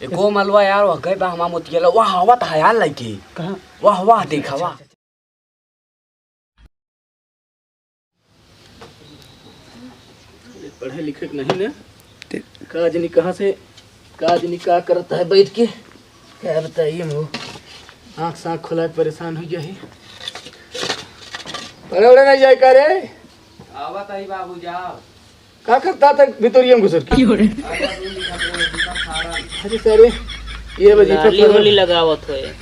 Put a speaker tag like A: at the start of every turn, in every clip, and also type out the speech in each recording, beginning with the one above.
A: एको मलवा यार वह गए बा हमा मोतिया वाह हवा त यार लगे
B: कहां
A: वाह वाह देखा वाह
B: पढ़े लिखे नहीं ना काजनी कहाँ से काजनी का करता है बैठ के क्या बताइए मो आँख साँख खुला परेशान हो गया है पढ़े उड़े नहीं जाए का रे
A: आवत आई बाबू जाओ
B: क्या करता था भितोरिया में घुसर के अरे सर ये
C: होली लगावत होए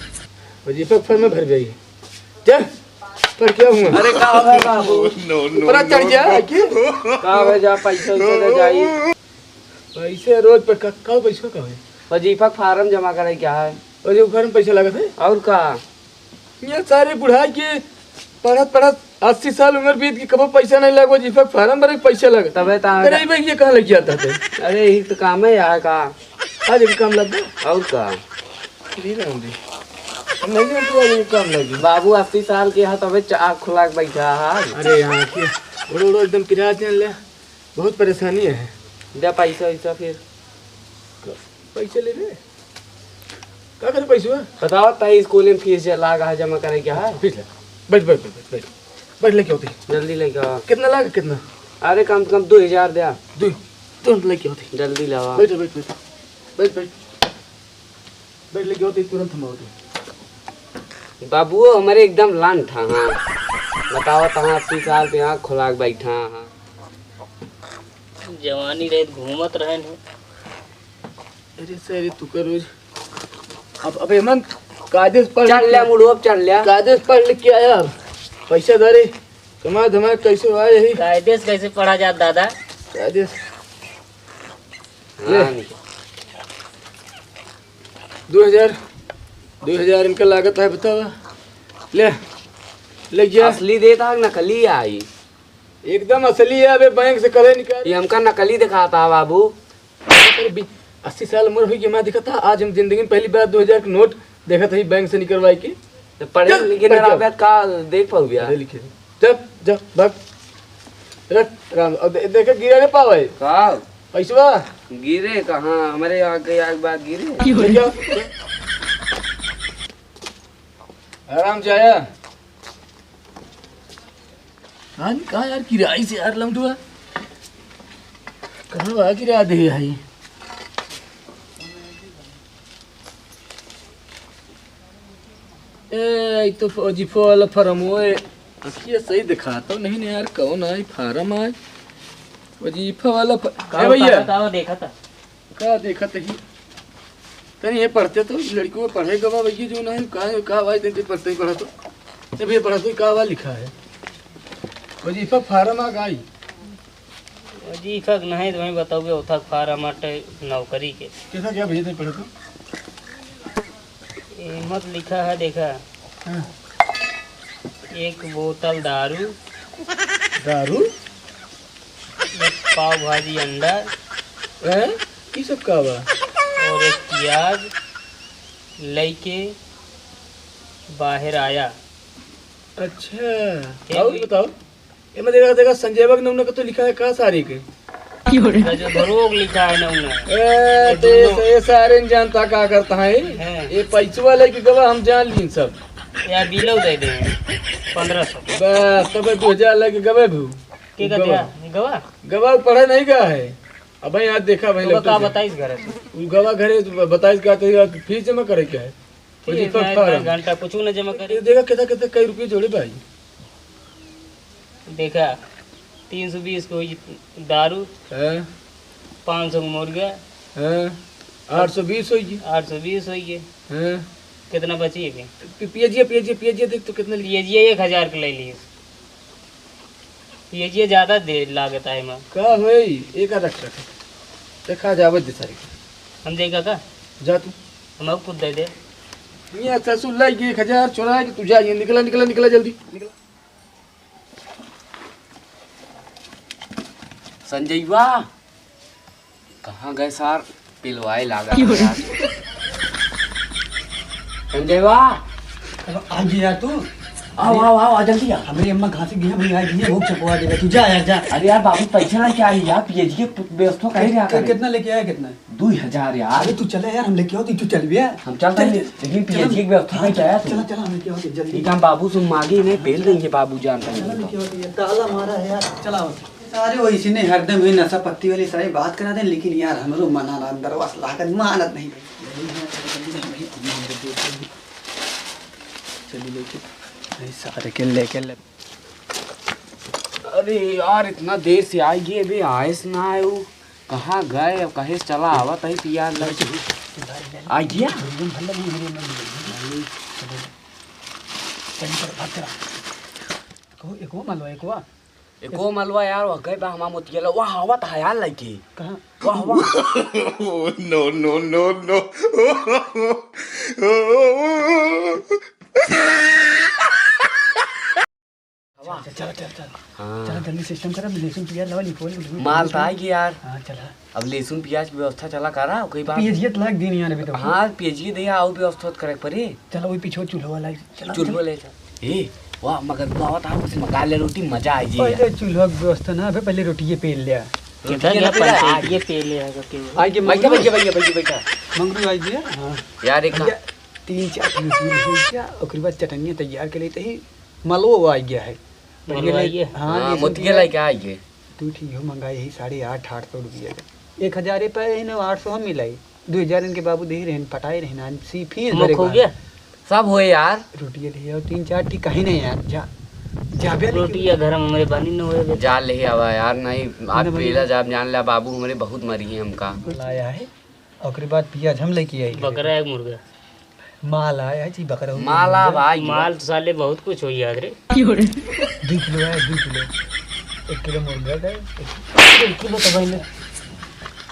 B: वजीफा फॉर्म में भर गई चल पर क्या हुआ
A: अरे का है बाबू
B: पर चढ़ जा
A: का है जा पैसा दे जाई
B: पैसे रोज पर का पैसा का है
A: वजीफा फार्म जमा करे क्या है
B: वजीफा फॉर्म पैसा लगता है
A: और का
B: ये सारे बुढ़ा के पढ़त 80 साल उम्र बीत के कब पैसा नहीं लगा वजीफा फॉर्म भरे पैसा लगा
A: तबे ता
B: अरे भाई ये कहां लग जाता था
A: अरे ये तो काम है यार का
B: आज भी काम लग गया
A: और का
B: नहीं रहूंगी हम नहीं जानते आज ये काम लगी
A: बाबू 80 साल के है तबे आँख खुला के बैठा है
B: अरे यहाँ के बड़ो एकदम किराया देने ले बहुत परेशानी है
A: दे पैसा वैसा फिर
B: पैसे ले ले क्या करे पैसा
A: बताओ ताई स्कूल में फीस लागा जमा करे क्या है
B: फीस ले बैठ बैठ बैठ बैठ बैठ लेके होती
A: जल्दी लेके आओ
B: कितना लागा कितना
A: अरे कम से कम 2000 दे
B: दो तुरंत लेके होती
A: जल्दी लाओ
B: बैठ बैठ बैठ बैठ बैठ बैठ लेके होती तुरंत हम होती
A: बाबू हमारे एकदम लान था हाँ बताओ तहाँ 80 साल पे आँख खुला के बैठा हाँ
C: जवानी रहे घूमत रहे
B: अरे सर तू कर रोज अब हेमंत कागज पढ़
A: चल लिया मुड़ो अब चल लिया
B: कागज पढ़ लिख के आया पैसा धरे कमा धमा कैसे हुआ यही
C: कायदे से कैसे पढ़ा जाता दादा
B: कागज
A: हाँ,
B: 2000 इनका लागत है बताओ ले ले गया
A: असली देता है नकली आई
B: एकदम असली है अबे बैंक से कल निकाल
A: ये हमका नकली दिखाता है बाबू
B: 80 साल उम्र हुई कि मैं दिखा था आज हम जिंदगी में पहली बार 2000 का नोट देखा था बैंक से निकलवाई के
A: पढ़े लिखे ना का देख पाऊ गया
B: लिखे जब जब भाग रख राम अब देखे गिरा नहीं पावे
A: का
B: पैसा
A: गिरे कहाँ हमारे आगे आग बात गिरे
B: आराम से आया हाँ कहाँ यार किराए से यार लमटुआ कहाँ वहाँ किराया दे भाई ए तो वजीफा वाला फार्म हुए ये सही दिखाता हूँ नहीं यार कौन आई फार्म आए वजीफा वाला भैया
C: बताओ देखा था
B: का देखा ही तनी ये पढ़ते तो लड़कियों को पढ़े गवा भैया जो नहीं कहा भाई देते पढ़ते ही पढ़ा तो भैया पढ़ा तो कहा हुआ लिखा है वजीफा फार्म आ गई
C: वजीफा नहीं तो मैं बताओगे उठा फार्म नौकरी के
B: कैसा क्या भैया पढ़ा तो
C: मत लिखा है देखा
B: हाँ।
C: एक बोतल दारू
B: दारू
C: एक पाव भाजी अंडा
B: है ये सब का हुआ
C: और एक प्याज लेके बाहर आया
B: अच्छा और बताओ ये मैं देखा देखा संजय बाग ने तो लिखा है कहा सारी के
C: जो धरोग लिखा है ना उन्हें
B: ये सारे नहीं जानता क्या करता है ये पैसे वाले की गवाह हम जान ली सब
C: या बिलो दे दे 1500
B: बस तब 2000 लगे गवाह भी
C: के का दिया गवा
B: गवाह पढ़ा नहीं गया है अब भाई आज देखा भाई
C: तो का बताइस घर से
B: गवाह घरे बताइस का तो फीस जमा करे क्या है
C: घंटा कुछ ना जमा करे
B: देखा कितना कितना कई रुपये जोड़े भाई
C: देखा 320 को दारू
B: है
C: 500 को मुर्गा
B: है 820 होगी
C: 820 होगी
B: है
C: कितना बची है
B: पीएजीए देख तो कितना लिए
C: ये 1000 के ले लिए ये ज्यादा देर लागत है मां
B: का होई एक रख देखा जावत दे सारी
C: हम देखा का
B: जा तू
C: हम अब खुद दे दे
B: ये अच्छा सुन लाई 1000 चोरा कि तू जा ये निकला जल्दी निकला
A: संजय वाह कहाँ गए सार पिलवाए लागा संजय वाह
B: आज यार तू
A: आओ आओ आओ आ जल्दी आ।
D: हमारी अम्मा कहाँ से गई है? भैया आई है, भूख चपवा देगा। तू जा यार जा।
A: अरे यार बाबू पैसा ना क्या यार, पीएचडी की व्यवस्था कर रहा है।
D: कितना लेके आया? कितना?
A: 2000 यार।
D: अरे तू चले यार, हम लेके आओ। तू चल भी है।
A: हम चल रहे हैं, लेकिन पीएचडी की व्यवस्था नहीं क्या है।
D: चला चला, हम लेके आओ जल्दी।
A: ठीक है बाबू, तुम मांगे नहीं पेल देंगे बाबू जान
D: चला लेके आओ। ताला मारा है यार, चलाओ। सारे वो इसी ने हरदम ही नशा पत्ती वाली सारी बात करा दे, लेकिन यार हम लोग मना ना अंदर वसला कर मानत नहीं। चलिए लेके सारे के लेके ले।
A: अरे यार इतना देर से आई गए, अभी आए से ना आए वो। कहाँ गए? अब कहीं से चला आवा तही पिया लग आ गया। एको मलवा यार वह गए बा हमा मोतिया वाह हवा था यार लगे।
D: कहाँ?
A: वाह वाह
E: no, no, no, no.
D: चल चल चल
A: हाँ।
D: चल जल्दी सिस्टम करा। लहसुन प्याज लगा लिखो।
A: माल तो आएगी यार।
D: हाँ चला।
A: अब लहसुन प्याज की व्यवस्था चला करा कई बार।
D: पीएचडी तो लग दिन यार अभी तो।
A: हाँ पीएचडी दे आओ व्यवस्था करे परे।
D: चलो वही पीछे चूल्हा वाला चला।
A: चुल्हो ले ए वाह मगर बहुत आओ उसे मका ले रोटी मजा आई जी।
D: पहले चूल्हा की व्यवस्था ना है, पहले रोटी ये पेल लिया।
C: किधर गया पंचायत ये पहले आएगा क्यों?
D: आई के
A: भैया भैया भैया भैया भैया
D: मंगरू आई दिया। हाँ
A: यार एक
D: 3-4 मिनट हो गया। उसके बाद चटनियाँ तैयार कर लेते ही मलवो आ गया है।
C: मलवा आई है?
D: हाँ
A: मोतिया लाई क्या आई है।
D: तू ठीक हो मंगाई ही 850 रुपया का। 1000 पे इन 800 हम मिलाई। 2000 इनके बाबू दे रहे हैं, पटाए रहे ना सी फीस भरे।
C: हो गया
A: सब हो यार।
D: रोटी ले आओ 3-4 ठीक कहीं नहीं यार। जा जा बे
C: रोटी या घर में हमारे बानी न होए।
A: जा ले आवा यार। नहीं आज पहला जाब जान ला बाबू हमारे बहुत मरी है हमका।
D: लाया है। और उसके बाद प्याज हम लेके आई।
C: बकरा है मुर्गा?
D: माल आया है जी बकरा।
A: माला भाई
C: माल तो साले बहुत कुछ हो याद रे।
D: 2 किलो है, 2 किलो। 1 किलो मुर्गा का 1 किलो तो भाई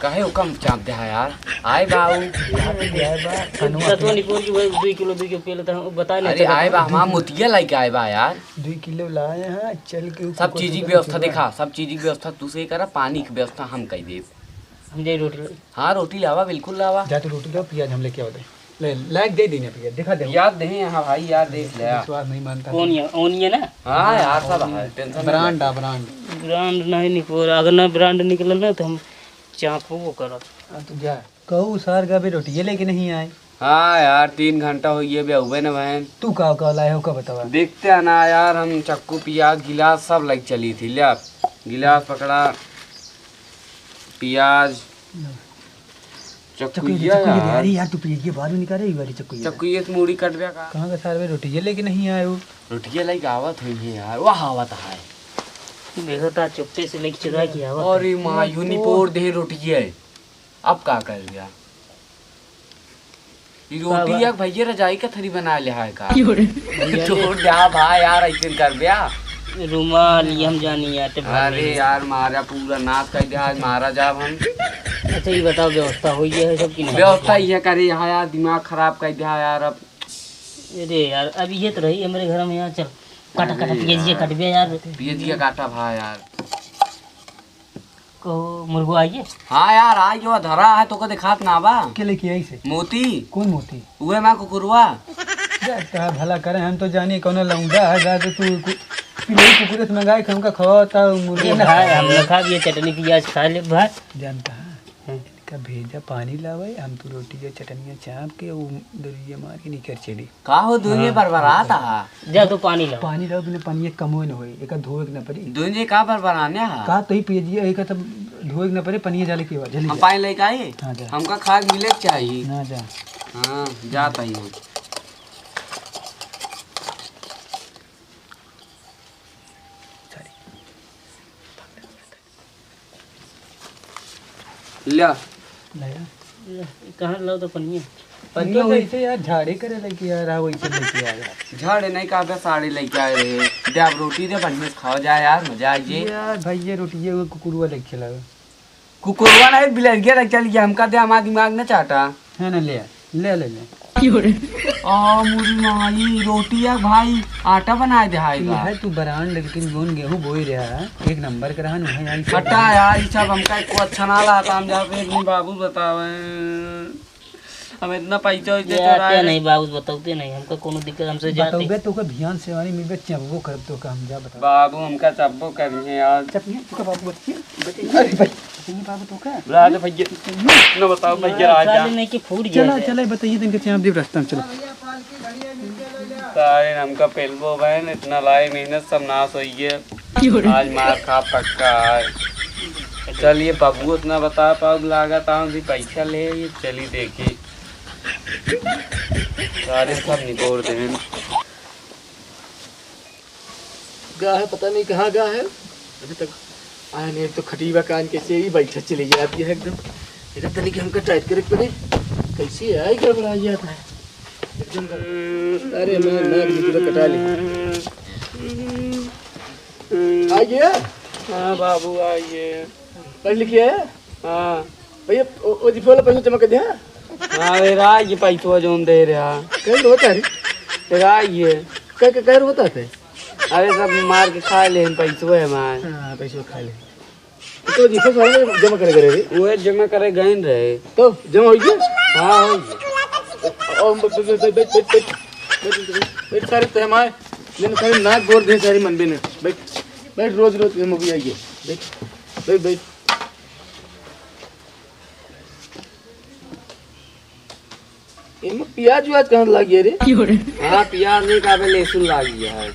A: कहे हो कम चाप दे यार। आए बाबू
C: तो निकोर की भाई 2 किलो पहले तो बता नहीं।
A: अरे आए बा हमारा मोतिया लाई के आए बा यार।
D: 2 किलो लाए हैं। चल के
A: सब चीज की व्यवस्था देखा, सब चीज की व्यवस्था तू से करा। पानी की व्यवस्था हम कर दे।
C: हम जाए रोटी
A: हाँ रोटी लावा बिल्कुल लावा।
D: जा तो रोटी लो, प्याज हम लेके आओ दे। ले लाइक दे देने प्याज दिखा दे।
A: याद नहीं है हाँ भाई यार देख ले।
D: स्वाद नहीं मानता।
C: कौन है? ओनियन है?
A: हाँ यार सब है टेंशन।
D: ब्रांड ब्रांड
C: ब्रांड नहीं निकोर। अगर ना ब्रांड निकल ना तो हम चापो वो करब।
D: तो जा कहू सार का भी रोटी लेके नहीं आए।
A: हाँ यार 3 घंटा हो गए बे हुए ना बहन।
D: तू का लाए हो का बतावा।
A: देखते हैं ना यार हम चक्कू प्याज गिलास सब लग चली थी। लिया गिलास पकड़ा प्याज चक्कू यार।
D: यार तू प्याज के बाहर में निकाले वाली चक्कू।
A: चक्कू ये मूड़ी कट गया का।
D: कहाँ का सार में रोटी लेके नहीं आए हो।
A: रोटिया लाइक आवत हुई है यार। वाह आवत है।
C: देखो ता चुपते से लेके चुरा के आवा।
A: और माँ यूनिपोर दे रोटिया है। अब का कर गया ये रोटी या भैया रजाई का थरी बना लिया है का। छोड़ जा भाई यार ऐसे कर दिया।
C: रुमाल ये हम जानी यार।
A: अरे यार मारा पूरा नाश कर दिया आज मारा जाब हम।
C: अच्छा ये बताओ व्यवस्था हुई है सब की नहीं?
A: व्यवस्था ये करे यहाँ यार दिमाग खराब कर दिया यार। अब
C: अरे यार अभी ये तो रही हमारे घर में यार। चल काटा काटा पियाज कट गया यार।
A: पियजिया काटा भाई यार।
C: कहो मुर्गो आइए।
A: हाँ यार आज जो धरा है तो को दिखात ना बा।
D: के लेके आई से
A: मोती
D: कौन मोती?
A: उहे माँ कुकुरवा।
D: जा भला करे हम तो जानी कौन लौंडा है। जा तो तू पिलई कुकुरे से मंगाए हमका खवाता मुर्गा ना
C: खाए हम लोग खा भी चटनी प्याज खा ले भात।
D: जानता है इनका भेजा पानी लावे। हम तो रोटी या चटनियाँ चाप के वो दरिया मार के निकल चली।
A: का हो दुनिया बरबराता है।
C: जा तो पानी लाओ।
D: पानी लाओ बिना पानी कमो न होई। एक धोए न पड़ी
A: दुनिया का बरबराने है।
D: का तो ही पियजिए एक तब धोए न पड़े पनिया जाले के बाद जल्दी
A: हम
D: जा।
A: पानी लेके आए।
D: हाँ जा
A: हमका खाद मिले चाहिए।
D: ना जा।
A: हाँ जाता ही हूँ। लिया
D: लाया
C: कहाँ लाओ तो पनिया।
D: पनिया वैसे यार झाड़े करे लेके यार वैसे लेके आ यार।
A: झाड़े नहीं का बे साड़ी लेके आए रहे। दे आप रोटी दे बढ़िया से खाओ जाए यार मजा आइए।
D: यार भाई ये रोटी ये वो कुकुरवा लेके चला
A: कुकुरवा नहीं बिलरिया लग चल गया। हमका दे हमारा दिमाग न चाटा
D: है ना। ले ले ले ले
A: मुरी माई रोटी या भाई आटा बनाए दे हाय
D: ये है तू बरान लेकिन गोन गेहूं बोई रहा एक नंबर का रहन है यार।
A: हटा यार ये सब हमका को अच्छा ना लगा। हम जाके अपने बाबू बतावे हमें इतना पैसा होते
C: जाते नहीं बाबू बताते नहीं हमका कोनो दिक्कत हमसे जाते
D: बताओगे तो का ध्यान से वाली मिल चबो कर तो का हम जा बता
A: बाबू हमका चब्बो करिए यार।
D: चपिए तो का बाबू बच्चे अरे भाई ये बाबू तो का
A: राज भैया न बताओ भैया राजा
C: साले नहीं कि फूट गया
D: चला चला बताइए दिन के आप देव रास्ता में चलो
A: सारे हमका पेलबो बहन इतना लाई मेहनत सब नाश हुई है। आज मार खा पक्का है। चलिए बाबू उतना बता पाओ लागत आऊँ भी पैसा ले ये चली देखी सारे सब निकोड़ दे।
B: गा है पता नहीं कहाँ गा है अभी तक आया नहीं। तो खटीवा कान कैसे ही बैठा चली जाती है एकदम। इधर तनी कि हमका टाइट करे पड़े कैसे आई गड़बड़ा जाता है एकदम। अरे मैं नाक भी पूरा कटा ली। आ गया?
A: हाँ बाबू आइए।
B: पढ़ लिखिए है?
A: हाँ
B: भैया वो जिफोला पैसा जमा कर दिया?
A: हाँ मेरा ये पैसा जो दे रहा
B: कहीं तो होता है
A: तेरा ये
B: कह होता है।
A: अरे सब मार के खा ले पैसो है मार।
B: हाँ पैसा खा ले तो जिफो सारे जमा करे रे
A: वो जमा करे गए रहे
B: तो जमा हो गया।
A: हाँ हो गया।
B: और बैठ सारे तहमाए मैंने सारे नाक गोर दे सारी मन ने बैठ बैठ रोज रोज ये मूवी आइए बैठ बैठ बैठ। इनमें प्याज व्याज कहाँ लग गया रे?
A: हाँ प्याज नहीं काबे लहसुन लाग गया है।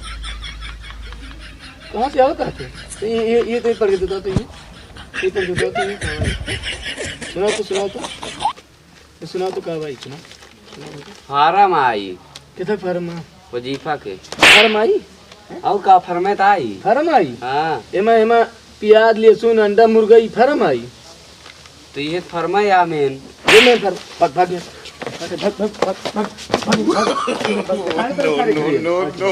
B: कहाँ से आवता है? तो ये तो पढ़ के देता तो ये पढ़ के देता तो ये सुना तो कहाँ भाई सुना
A: फार्म आई
B: किधर फार्म
A: वजीफा के
B: फार्म आई
A: और का फरमेत आई।
B: फार्म आई
A: हाँ
B: एमा प्याज लहसुन अंडा मुर्गा ई फार्म आई
A: तो ये फरमा या मेन
B: ये मैं भाग भाग गया भाग भाग भाग भाग भाग भाग
E: No, no, no, no.